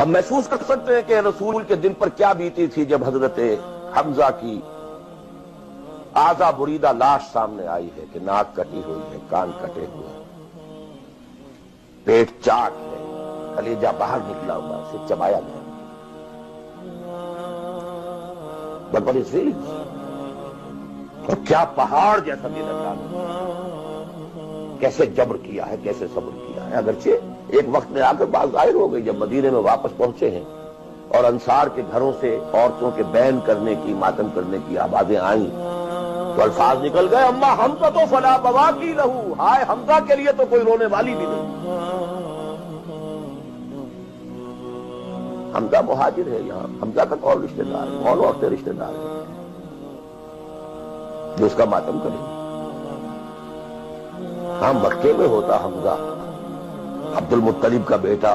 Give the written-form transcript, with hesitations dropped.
ہم محسوس کر سکتے ہیں کہ رسول کے دل پر کیا بیتی تھی جب حضرت حمزہ کی آزا بریدہ لاش سامنے آئی ہے کہ ناک کٹی ہوئی ہے، کان کٹے ہوئے ہیں، پیٹ چاک ہے، کلیجہ باہر نکلا ہوا، اسے چبایا گیا. But what is feelings؟ اور کیا پہاڑ جیسا دل اللہ نے کیسے جبر کیا ہے، کیسے صبر کیا ہے. اگرچہ ایک وقت میں آ کر بات ظاہر ہو گئی جب مدینے میں واپس پہنچے ہیں اور انصار کے گھروں سے عورتوں کے بین کرنے کی، ماتم کرنے کی آوازیں آئیں تو الفاظ نکل گئے، اما حمزہ تو فلا بواکی لہو، ہائے حمزہ کے لیے تو کوئی رونے والی بھی نہیں. حمزہ مہاجر ہے، یہاں حمزہ کا کون رشتہ دار ہے؟ کون اور سے رشتہ دار ہے جو اس کا ماتم کرے؟ ہاں مکے میں ہوتا حمزہ، عبد المطلب کا بیٹا